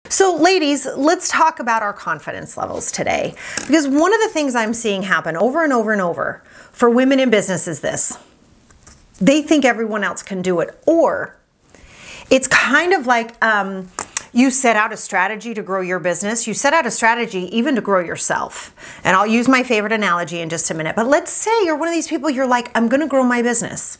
So ladies, let's talk about our confidence levels today. Because one of the things I'm seeing happen over and over and over for women in business is this. They think everyone else can do it. Or it's kind of like you set out a strategy to grow your business. You set out a strategy even to grow yourself. And I'll use my favorite analogy in just a minute. But let's say you're one of these people, you're like, I'm going to grow my business.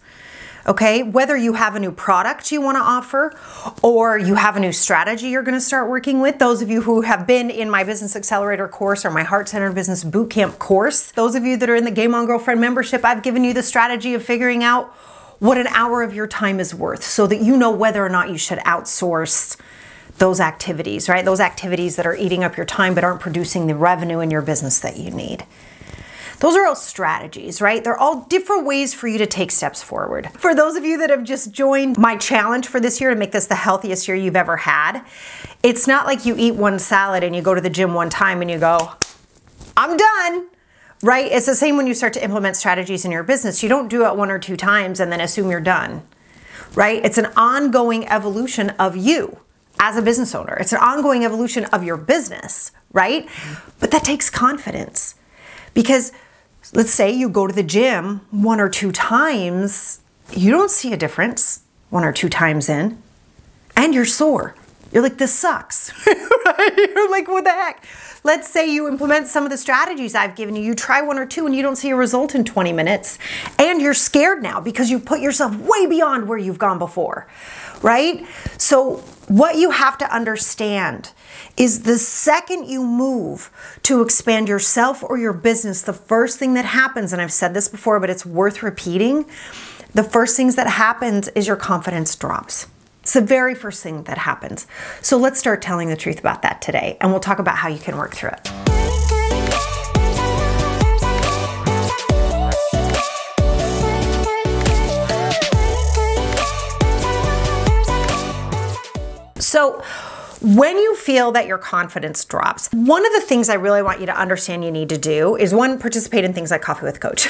Okay, whether you have a new product you want to offer or you have a new strategy you're going to start working with. Those of you who have been in my Business Accelerator course or my Heart-Centered Business Bootcamp course, those of you that are in the Game On Girlfriend membership, I've given you the strategy of figuring out what an hour of your time is worth so that you know whether or not you should outsource those activities, right? Those activities that are eating up your time but aren't producing the revenue in your business that you need. Those are all strategies, right? They're all different ways for you to take steps forward. For those of you that have just joined my challenge for this year to make this the healthiest year you've ever had, it's not like you eat one salad and you go to the gym one time and you go, I'm done, right? It's the same when you start to implement strategies in your business. You don't do it one or two times and then assume you're done, right? It's an ongoing evolution of you as a business owner. It's an ongoing evolution of your business, right? But that takes confidence because let's say you go to the gym one or two times, you don't see a difference one or two times in, and you're sore. You're like, this sucks, right? You're like, what the heck? Let's say you implement some of the strategies I've given you, you try one or two and you don't see a result in 20 minutes, and you're scared now because you put yourself way beyond where you've gone before, right? So what you have to understand is the second you move to expand yourself or your business, the first thing that happens, and I've said this before, but it's worth repeating, the first things that happens is your confidence drops. It's the very first thing that happens. So let's start telling the truth about that today, and we'll talk about how you can work through it. So when you feel that your confidence drops, one of the things I really want you to understand you need to do is one, participate in things like Coffee with Coach.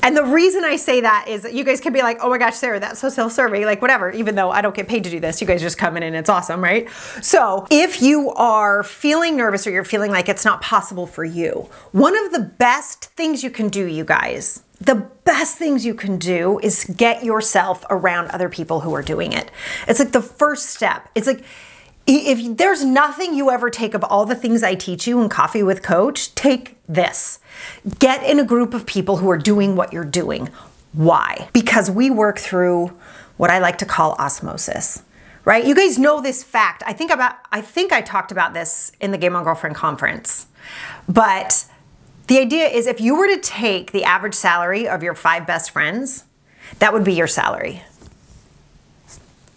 And the reason I say that is that you guys can be like, oh my gosh, Sarah, that's so self-serving, like whatever, even though I don't get paid to do this, you guys just come in and it's awesome, right? So if you are feeling nervous or you're feeling like it's not possible for you, one of the best things you can do, you guys, the best things you can do is get yourself around other people who are doing it. It's like the first step. It's like, if there's nothing you ever take of all the things I teach you in Coffee with Coach, take this. Get in a group of people who are doing what you're doing. Why? Because we work through what I like to call osmosis, right? You guys know this fact. I think I talked about this in the Game On Girlfriend conference, but the idea is if you were to take the average salary of your 5 best friends, that would be your salary.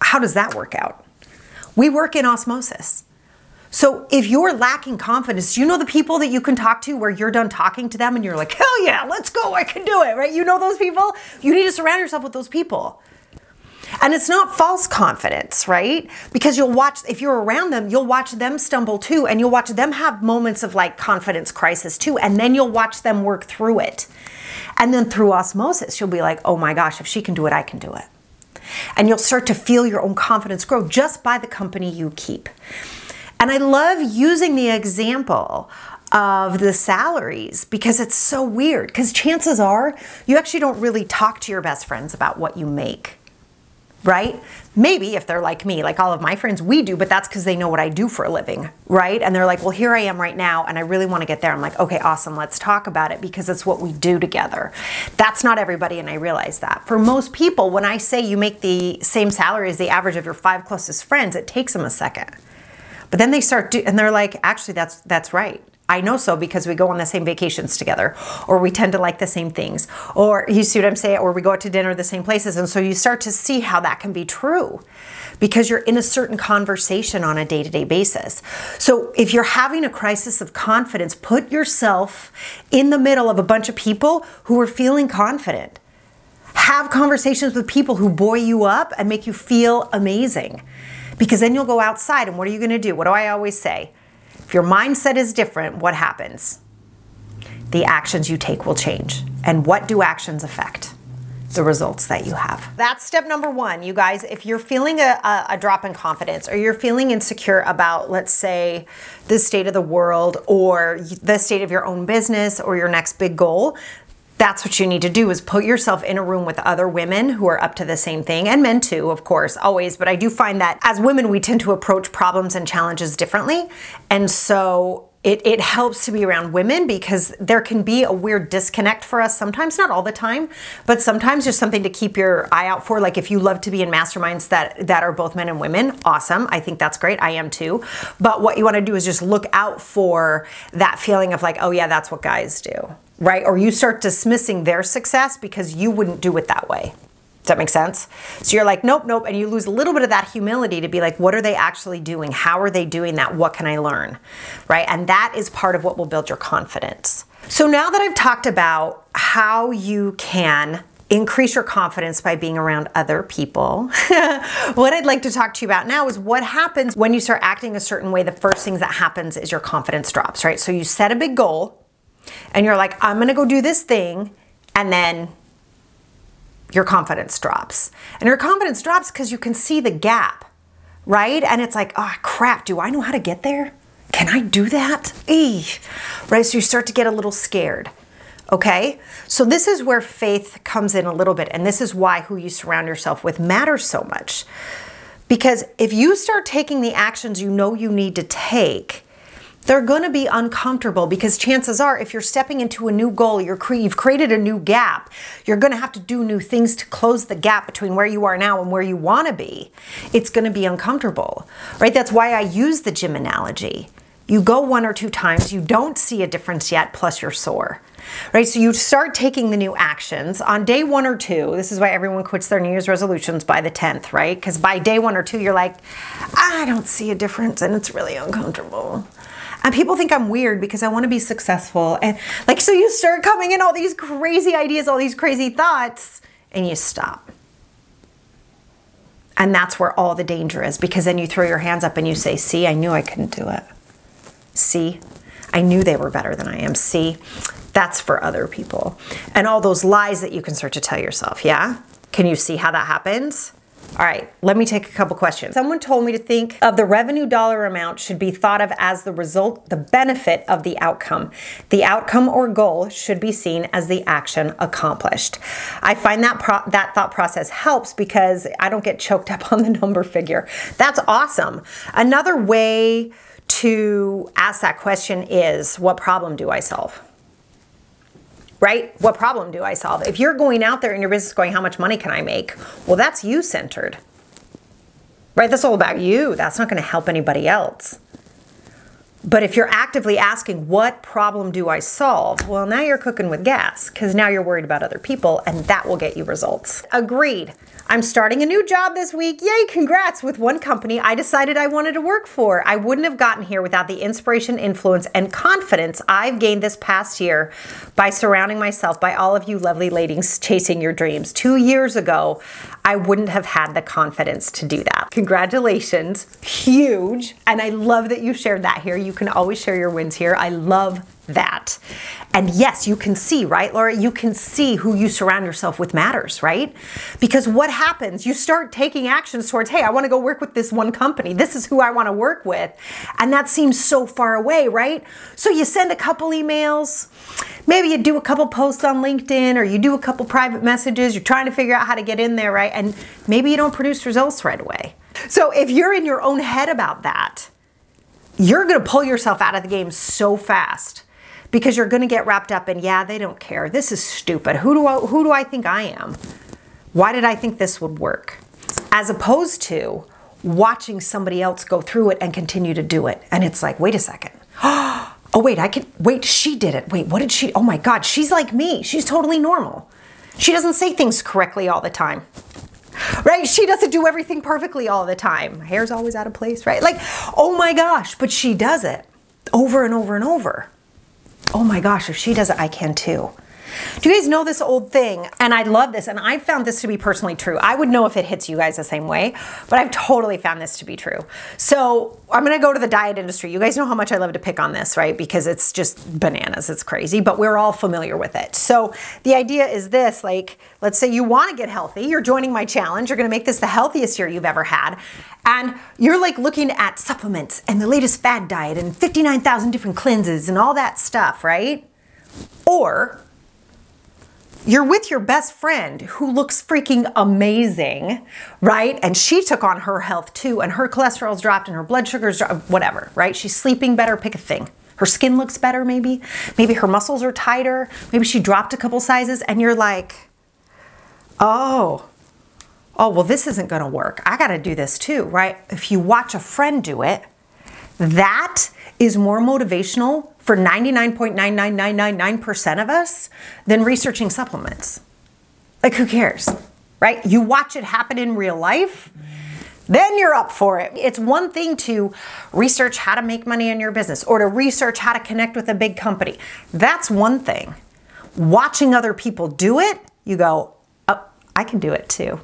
How does that work out? We work in osmosis. So if you're lacking confidence, you know the people that you can talk to where you're done talking to them and you're like, hell yeah, let's go, I can do it, right? You know those people? You need to surround yourself with those people. And it's not false confidence, right? Because you'll watch, if you're around them, you'll watch them stumble too, and you'll watch them have moments of like confidence crisis too, and then you'll watch them work through it. And then through osmosis, you'll be like, oh my gosh, if she can do it, I can do it. And you'll start to feel your own confidence grow just by the company you keep. And I love using the example of the salaries because it's so weird, because chances are you actually don't really talk to your best friends about what you make. Right? Maybe if they're like me, like all of my friends, we do, but that's because they know what I do for a living, right? And they're like, well, here I am right now, and I really want to get there. I'm like, okay, awesome, let's talk about it because it's what we do together. That's not everybody, and I realize that. For most people, when I say you make the same salary as the average of your 5 closest friends, it takes them a second. But then they start and they're like, actually, that's right. I know so because we go on the same vacations together, or we tend to like the same things, or you see what I'm saying, or we go out to dinner the same places. And so you start to see how that can be true because you're in a certain conversation on a day-to-day basis. So if you're having a crisis of confidence, put yourself in the middle of a bunch of people who are feeling confident. Have conversations with people who buoy you up and make you feel amazing, because then you'll go outside and what are you going to do? What do I always say? If your mindset is different, what happens? The actions you take will change. And what do actions affect? the results that you have. That's step number one, you guys. If you're feeling a drop in confidence, or you're feeling insecure about, let's say, the state of the world or the state of your own business or your next big goal, that's what you need to do, is put yourself in a room with other women who are up to the same thing, and men too, of course, always. But I do find that as women, we tend to approach problems and challenges differently. And so it helps to be around women, because there can be a weird disconnect for us sometimes, not all the time, but sometimes there's something to keep your eye out for. Like if you love to be in masterminds that are both men and women, awesome. I think that's great. I am too. But what you want to do is just look out for that feeling of like, oh yeah, that's what guys do, right? Or you start dismissing their success because you wouldn't do it that way. Does that make sense? So you're like, nope, nope. And you lose a little bit of that humility to be like, what are they actually doing? How are they doing that? What can I learn? Right? And that is part of what will build your confidence. So now that I've talked about how you can increase your confidence by being around other people, what I'd like to talk to you about now is what happens when you start acting a certain way. The first things that happens is your confidence drops, right? So you set a big goal and you're like, I'm going to go do this thing. And then your confidence drops. And your confidence drops because you can see the gap, right? And it's like, oh crap, do I know how to get there? Can I do that? Right? So you start to get a little scared. Okay? So this is where faith comes in a little bit. And this is why who you surround yourself with matters so much. Because if you start taking the actions you know you need to take, they're going to be uncomfortable, because chances are if you're stepping into a new goal, you've created a new gap, you're going to have to do new things to close the gap between where you are now and where you want to be. It's going to be uncomfortable, right? That's why I use the gym analogy. You go 1 or 2 times, you don't see a difference yet, plus you're sore, right? So you start taking the new actions on day 1 or 2. This is why everyone quits their New Year's resolutions by the 10th, right? Because by day 1 or 2, you're like, I don't see a difference and it's really uncomfortable. And people think I'm weird because I want to be successful. And like, so you start coming in all these crazy ideas, all these crazy thoughts, and you stop. And that's where all the danger is, because then you throw your hands up and you say, see, I knew I couldn't do it. See, I knew they were better than I am. See, that's for other people. And all those lies that you can start to tell yourself. Yeah. Can you see how that happens? All right, let me take a couple questions. Someone told me to think of the revenue dollar amount should be thought of as the result, the benefit of the outcome. The outcome or goal should be seen as the action accomplished. I find that that thought process helps because I don't get choked up on the number figure. That's awesome. Another way to ask that question is, what problem do I solve? Right? What problem do I solve? If you're going out there in your business going, how much money can I make? Well, that's you centered, right? That's all about you. That's not going to help anybody else. But if you're actively asking, what problem do I solve? Well, now you're cooking with gas, because now you're worried about other people, and that will get you results. Agreed. I'm starting a new job this week. Yay, congrats, with one company I decided I wanted to work for. I wouldn't have gotten here without the inspiration, influence, and confidence I've gained this past year by surrounding myself by all of you lovely ladies chasing your dreams. 2 years ago, I wouldn't have had the confidence to do that. Congratulations, huge. And I love that you shared that here. You can always share your wins here. I love that. And yes, you can see, right, Laura? You can see who you surround yourself with matters, right? Because what happens? You start taking actions towards, hey, I want to go work with this one company. This is who I want to work with. And that seems so far away, right? So you send a couple emails, maybe you do a couple posts on LinkedIn, or you do a couple private messages. You're trying to figure out how to get in there, right? And maybe you don't produce results right away. So if you're in your own head about that, you're going to pull yourself out of the game so fast, because you're going to get wrapped up in, yeah, they don't care. This is stupid. Who do I think I am? Why did I think this would work? As opposed to watching somebody else go through it and continue to do it. And it's like, wait a second. Oh, wait, she did it. Wait, what did she, oh my God, she's like me. She's totally normal. She doesn't say things correctly all the time. Right? She doesn't do everything perfectly all the time. Her hair's always out of place, right? Like, oh my gosh, but she does it over and over and over. Oh my gosh, if she does it, I can too. Do you guys know this old thing? And I love this, and I found this to be personally true. I would know if it hits you guys the same way, but I've totally found this to be true. So I'm gonna go to the diet industry. You guys know how much I love to pick on this, right? Because it's just bananas, it's crazy, but we're all familiar with it. So the idea is this, like, let's say you wanna get healthy, you're joining my challenge, you're gonna make this the healthiest year you've ever had, and you're like looking at supplements and the latest fad diet and 59,000 different cleanses and all that stuff, right? Or you're with your best friend who looks freaking amazing, right? And she took on her health too, and her cholesterol's dropped and her blood sugar's dropped, whatever, right? She's sleeping better, pick a thing. Her skin looks better maybe. Maybe her muscles are tighter. Maybe she dropped a couple sizes, and you're like, oh, well, this isn't gonna work. I gotta do this too, right? If you watch a friend do it, that is more motivational for 99.99999% of us than researching supplements. Like, who cares, right? You watch it happen in real life, then you're up for it. It's one thing to research how to make money in your business or to research how to connect with a big company. That's one thing. Watching other people do it, you go, oh, I can do it too.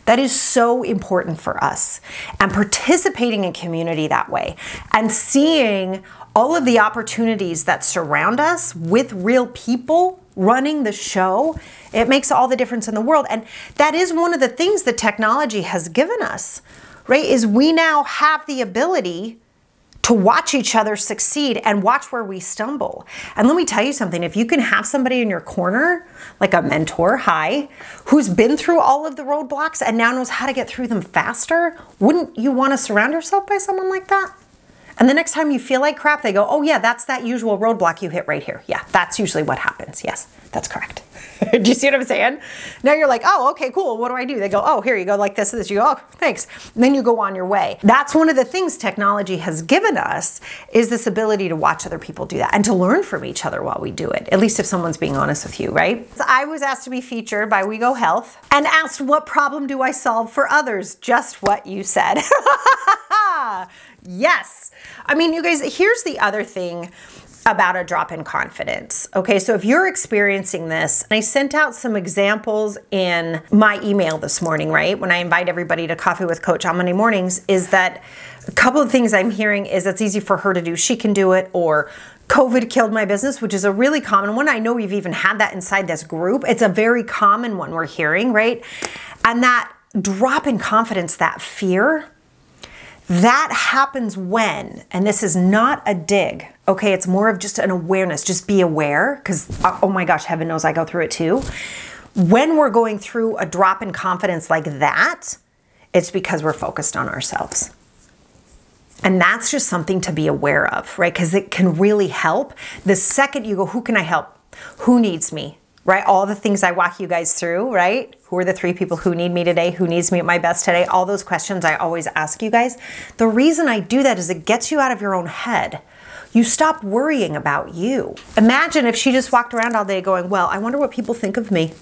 That is so important for us, and participating in community that way and seeing all of the opportunities that surround us with real people running the show, it makes all the difference in the world. And that is one of the things that technology has given us, right? Is we now have the ability to watch each other succeed and watch where we stumble. And let me tell you something, if you can have somebody in your corner, like a mentor, who's been through all of the roadblocks and now knows how to get through them faster, wouldn't you want to surround yourself by someone like that? And the next time you feel like crap, they go, oh yeah, that's that usual roadblock you hit right here. Yeah, that's usually what happens. Yes, that's correct. Do you see what I'm saying? Now you're like, oh, okay, cool. What do I do? They go, oh, here you go, like this, this. You go, oh, thanks. And then you go on your way. That's one of the things technology has given us, is this ability to watch other people do that and to learn from each other while we do it, at least if someone's being honest with you, right? So I was asked to be featured by We Go Health and asked, what problem do I solve for others? Just what you said. Yes. I mean, you guys, here's the other thing about a drop in confidence. Okay, so if you're experiencing this, I sent out some examples in my email this morning, right? When I invite everybody to Coffee with Coach on Monday mornings, is that a couple of things I'm hearing is it's easy for her to do, she can do it, or COVID killed my business, which is a really common one. I know we've even had that inside this group. It's a very common one we're hearing, right? And that drop in confidence, that fear, that happens when, and this is not a dig, okay, it's more of just an awareness, just be aware, because oh my gosh, heaven knows I go through it too. When we're going through a drop in confidence like that, it's because we're focused on ourselves. And that's just something to be aware of, right? Because it can really help. The second you go, who can I help? Who needs me? Right? All the things I walk you guys through, right? Who are the 3 people who need me today? Who needs me at my best today? All those questions I always ask you guys. The reason I do that is it gets you out of your own head. You stop worrying about you. Imagine if she just walked around all day going, well, I wonder what people think of me.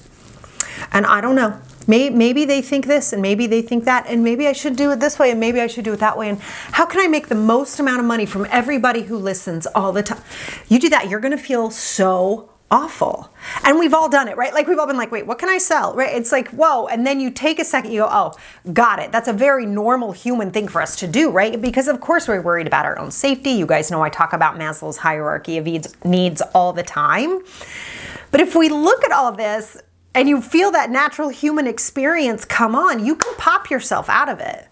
And I don't know. Maybe they think this, and maybe they think that, and maybe I should do it this way, and maybe I should do it that way. And how can I make the most amount of money from everybody who listens all the time? You do that, you're gonna feel so awful. And we've all done it, right? Like, we've all been like, wait, what can I sell? Right? It's like, whoa. And then you take a second, you go, oh, got it. That's a very normal human thing for us to do, right? Because of course we're worried about our own safety. You guys know I talk about Maslow's hierarchy of needs all the time. But if we look at all this and you feel that natural human experience come on, you can pop yourself out of it.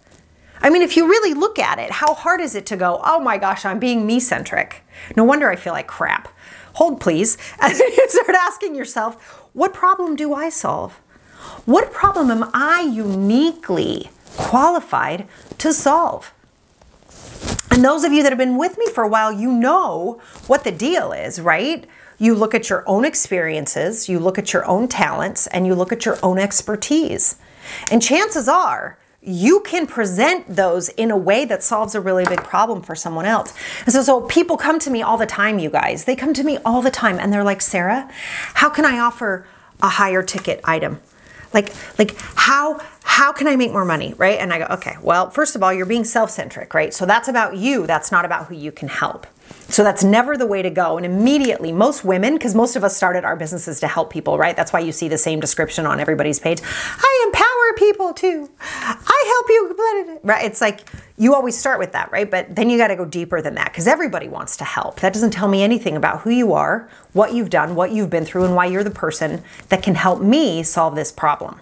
I mean, if you really look at it, how hard is it to go, oh my gosh, I'm being me-centric. No wonder I feel like crap. Hold please. And then you start asking yourself, what problem do I solve? What problem am I uniquely qualified to solve? And those of you that have been with me for a while, you know what the deal is, right? You look at your own experiences, you look at your own talents, and you look at your own expertise. And chances are, you can present those in a way that solves a really big problem for someone else. And so people come to me all the time, you guys. They come to me all the time and they're like, Sarah, how can I offer a higher ticket item? Like how how can I make more money, right? And I go, okay, well, first of all, you're being self-centric, right? So that's about you. That's not about who you can help. So that's never the way to go. And immediately, most women, because most of us started our businesses to help people, right? That's why you see the same description on everybody's page. I empower people too. I help you, right? It's like, you always start with that, right? But then you got to go deeper than that because everybody wants to help. That doesn't tell me anything about who you are, what you've done, what you've been through, and why you're the person that can help me solve this problem.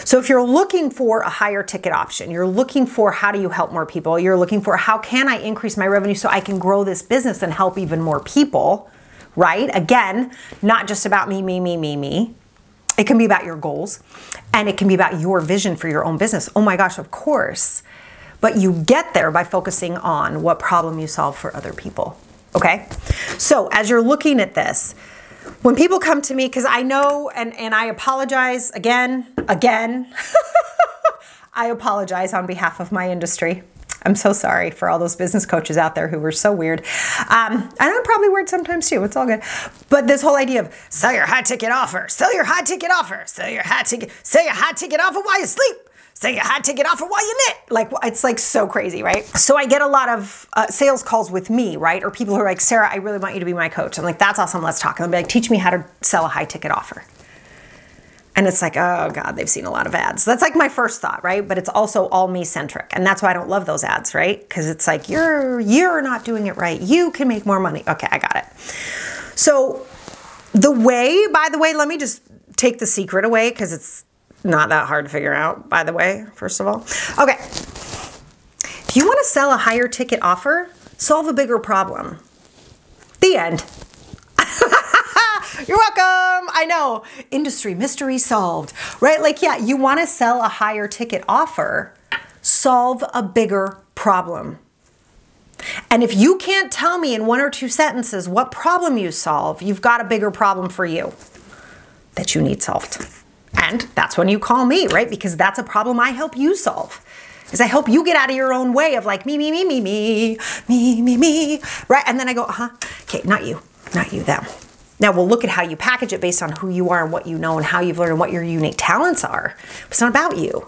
So if you're looking for a higher ticket option, you're looking for how do you help more people, you're looking for how can I increase my revenue so I can grow this business and help even more people, right? Again, not just about me, me, me, me, me. It can be about your goals and it can be about your vision for your own business. Oh my gosh, of course. But you get there by focusing on what problem you solve for other people, okay? So as you're looking at this, when people come to me, because I know, and I apologize again, I apologize on behalf of my industry. I'm so sorry for all those business coaches out there who were so weird. And I'm probably weird sometimes too, it's all good. But this whole idea of sell your high ticket offer, sell your high ticket offer, sell your high ticket offer while you sleep. Say your high ticket offer while you knit. Like, it's like so crazy, right? So I get a lot of sales calls with me, right? Or people who are like, Sarah, I really want you to be my coach. I'm like, that's awesome, let's talk. And they'll be like, teach me how to sell a high ticket offer. And it's like, oh God, they've seen a lot of ads. That's like my first thought, right? But it's also all me centric. And that's why I don't love those ads, right? Because it's like, you're not doing it right. You can make more money. Okay, I got it. So by the way, let me just take the secret away because it's not that hard to figure out, by the way, first of all. Okay. If you want to sell a higher ticket offer, solve a bigger problem. The end. You're welcome. I know. Industry mystery solved, right? Like, yeah, you want to sell a higher ticket offer, solve a bigger problem. And if you can't tell me in 1 or 2 sentences what problem you solve, you've got a bigger problem for you that you need solved. And that's when you call me, right? Because that's a problem I help you solve. Is I help you get out of your own way of like me, me, me, me, me, me, me, me, right? And then I go, okay, not you, them. Now we'll look at how you package it based on who you are and what you know and how you've learned and what your unique talents are. But it's not about you.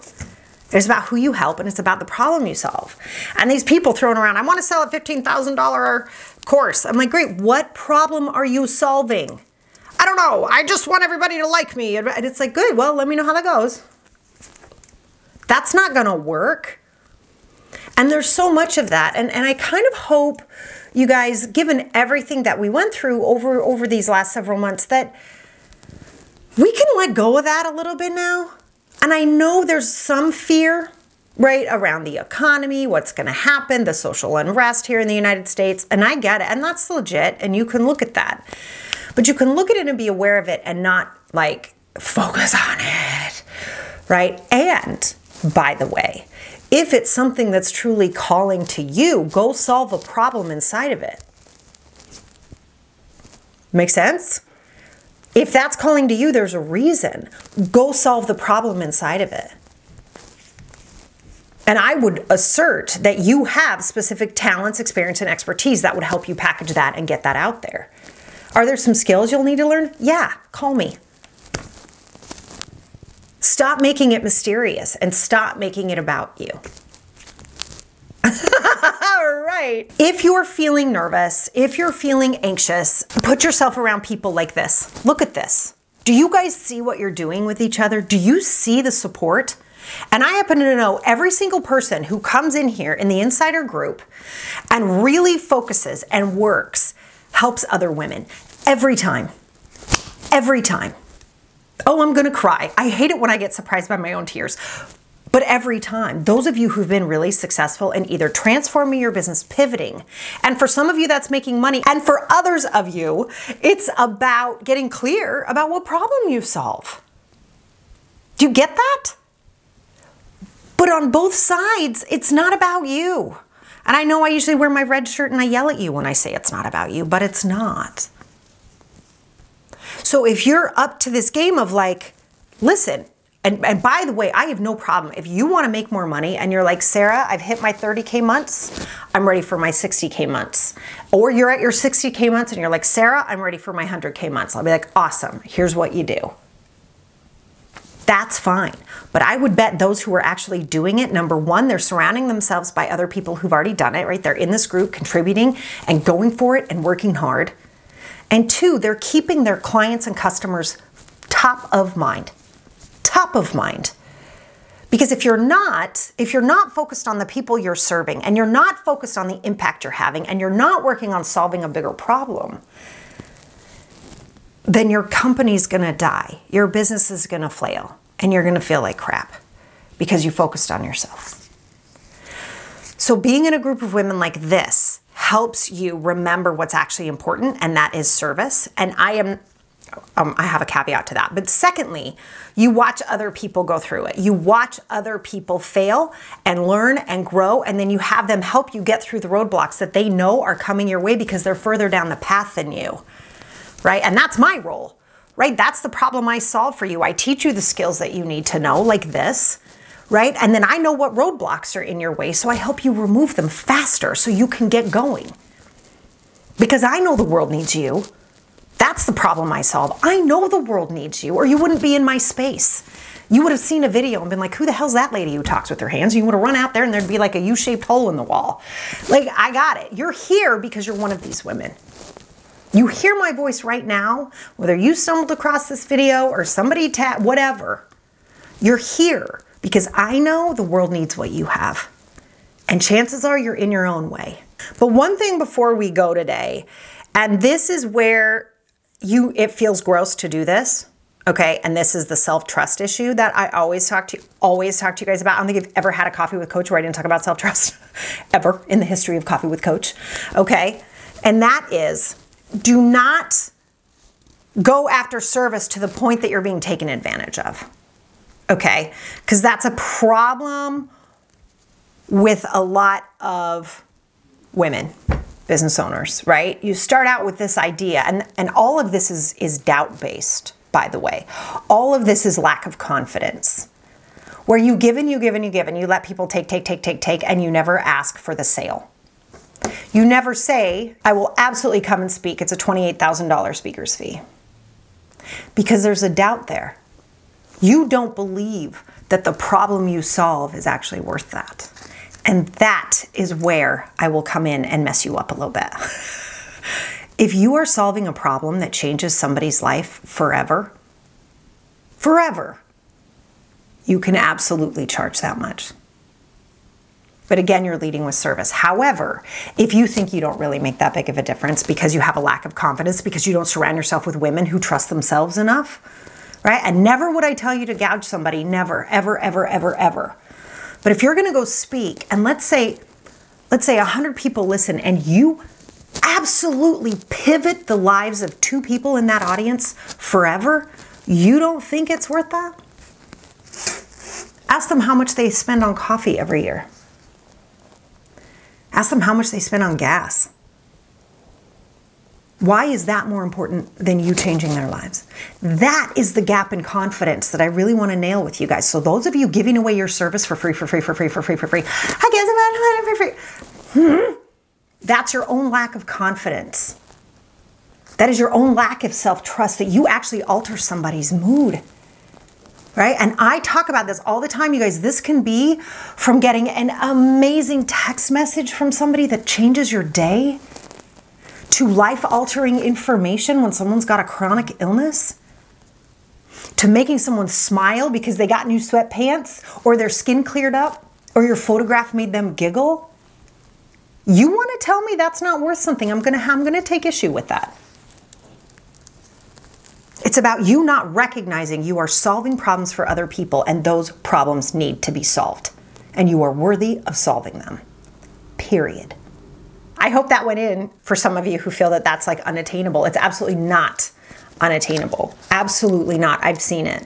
It's about who you help and it's about the problem you solve. And these people throwing around, I want to sell a $15,000 course. I'm like, great, what problem are you solving? I don't know. I just want everybody to like me. And it's like, good, well, let me know how that goes. That's not going to work. And there's so much of that. And I kind of hope you guys, given everything that we went through over these last several months, that we can let go of that a little bit now. And I know there's some fear, right, around the economy, what's going to happen, the social unrest here in the United States. And I get it. And that's legit. And you can look at that. But you can look at it and be aware of it and not like focus on it, right? And by the way, if it's something that's truly calling to you, go solve a problem inside of it. Make sense? If that's calling to you, there's a reason. Go solve the problem inside of it. And I would assert that you have specific talents, experience, and expertise that would help you package that and get that out there. Are there some skills you'll need to learn? Yeah, call me. Stop making it mysterious and stop making it about you. All right. If you're feeling nervous, if you're feeling anxious, put yourself around people like this. Look at this. Do you guys see what you're doing with each other? Do you see the support? And I happen to know every single person who comes in here in the insider group and really focuses and works helps other women every time. Every time. Oh, I'm going to cry. I hate it when I get surprised by my own tears. But every time, those of you who've been really successful in either transforming your business, pivoting, and for some of you that's making money, and for others of you, it's about getting clear about what problem you solve. Do you get that? But on both sides, it's not about you. And I know I usually wear my red shirt and I yell at you when I say it's not about you, but it's not. So if you're up to this game of like, listen, and by the way, I have no problem. If you want to make more money and you're like, Sarah, I've hit my 30K months, I'm ready for my 60K months. Or you're at your 60K months and you're like, Sarah, I'm ready for my 100K months. I'll be like, awesome, here's what you do. That's fine. But I would bet those who are actually doing it, number one, they're surrounding themselves by other people who've already done it, right? They're in this group contributing and going for it and working hard. And two, they're keeping their clients and customers top of mind. Top of mind. Because if you're not focused on the people you're serving, and you're not focused on the impact you're having, and you're not working on solving a bigger problem, then your company's gonna die. Your business is gonna flail, and you're gonna feel like crap because you focused on yourself. So being in a group of women like this helps you remember what's actually important, and that is service. And I have a caveat to that. But secondly, you watch other people go through it. You watch other people fail and learn and grow, and then you have them help you get through the roadblocks that they know are coming your way because they're further down the path than you. Right? And that's my role, right? That's the problem I solve for you. I teach you the skills that you need to know, like this, right? And then I know what roadblocks are in your way, so I help you remove them faster so you can get going. Because I know the world needs you. That's the problem I solve. I know the world needs you, or you wouldn't be in my space. You would have seen a video and been like, who the hell's that lady who talks with her hands? You would have run out there and there'd be like a U-shaped hole in the wall. Like, I got it. You're here because you're one of these women. You hear my voice right now, whether you stumbled across this video or somebody whatever, you're here because I know the world needs what you have. And chances are you're in your own way. But one thing before we go today, and this is where it feels gross to do this, okay? And this is the self-trust issue that I always talk to you guys about. I don't think you've ever had a coffee with Coach where I didn't talk about self-trust ever in the history of Coffee with Coach, okay? And that is, do not go after service to the point that you're being taken advantage of, okay? Because that's a problem with a lot of women, business owners, right? You start out with this idea, and all of this is doubt-based, by the way. All of this is lack of confidence, where you give and you give and you give, and you let people take, and you never ask for the sale. You never say, I will absolutely come and speak. It's a $28,000 speaker's fee. Because there's a doubt there. You don't believe that the problem you solve is actually worth that. And that is where I will come in and mess you up a little bit. If you are solving a problem that changes somebody's life forever, you can absolutely charge that much. But again, you're leading with service. However, if you think you don't really make that big of a difference because you have a lack of confidence, because you don't surround yourself with women who trust themselves enough, right? And never would I tell you to gouge somebody, never, ever, ever, ever, ever. But if you're gonna go speak, and let's say 100 people listen, and you absolutely pivot the lives of 2 people in that audience forever, you don't think it's worth that? Ask them how much they spend on coffee every year. Ask them how much they spend on gas. Why is that more important than you changing their lives? That is the gap in confidence that I really want to nail with you guys. So those of you giving away your service for free, I guess I'm that's your own lack of confidence. That is your own lack of self-trust, that you actually alter somebody's mood. Right? And I talk about this all the time, you guys. This can be from getting an amazing text message from somebody that changes your day, to life-altering information when someone's got a chronic illness, to making someone smile because they got new sweatpants, or their skin cleared up, or your photograph made them giggle. You want to tell me that's not worth something? I'm gonna take issue with that. It's about you not recognizing you are solving problems for other people, and those problems need to be solved. And you are worthy of solving them. Period. I hope that went in for some of you who feel that that's like unattainable. It's absolutely not unattainable. Absolutely not. I've seen it.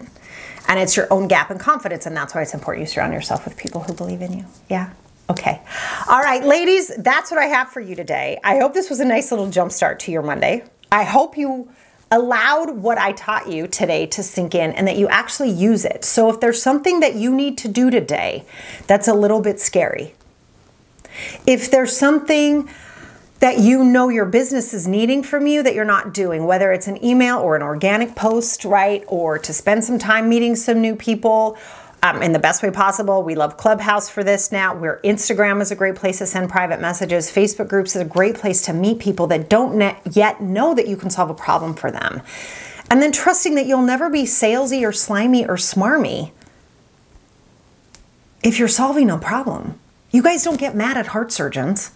And it's your own gap in confidence, and that's why it's important you surround yourself with people who believe in you. Yeah? Okay. All right, ladies, that's what I have for you today. I hope this was a nice little jump start to your Monday. I hope you allowed what I taught you today to sink in, and that you actually use it. So if there's something that you need to do today that's a little bit scary, if there's something that you know your business is needing from you that you're not doing, whether it's an email or an organic post, right? Or to spend some time meeting some new people in the best way possible. We love Clubhouse for this now. Where Instagram is a great place to send private messages. Facebook groups is a great place to meet people that don't yet know that you can solve a problem for them. And then trusting that you'll never be salesy or slimy or smarmy if you're solving a problem. You guys don't get mad at heart surgeons.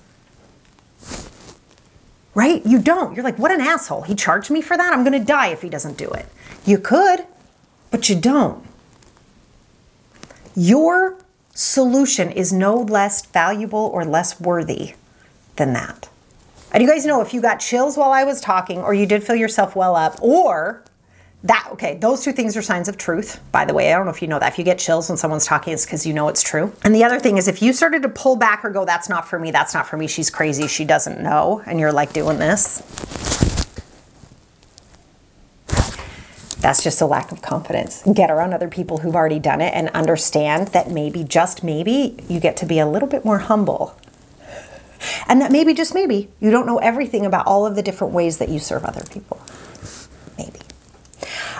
Right? You don't. You're like, what an asshole. He charged me for that? I'm going to die if he doesn't do it. You could, but you don't. Your solution is no less valuable or less worthy than that. And you guys know if you got chills while I was talking, or you did feel yourself well up, or that, okay, those two things are signs of truth, by the way. I don't know if you know that. If you get chills when someone's talking, it's because you know it's true. And the other thing is if you started to pull back or go, that's not for me, she's crazy, she doesn't know, and you're like doing this, that's just a lack of confidence. Get around other people who've already done it and understand that maybe, just maybe, you get to be a little bit more humble. And that maybe, just maybe, you don't know everything about all of the different ways that you serve other people. Maybe.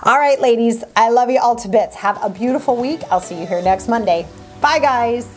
All right, ladies, I love you all to bits. Have a beautiful week. I'll see you here next Monday. Bye, guys.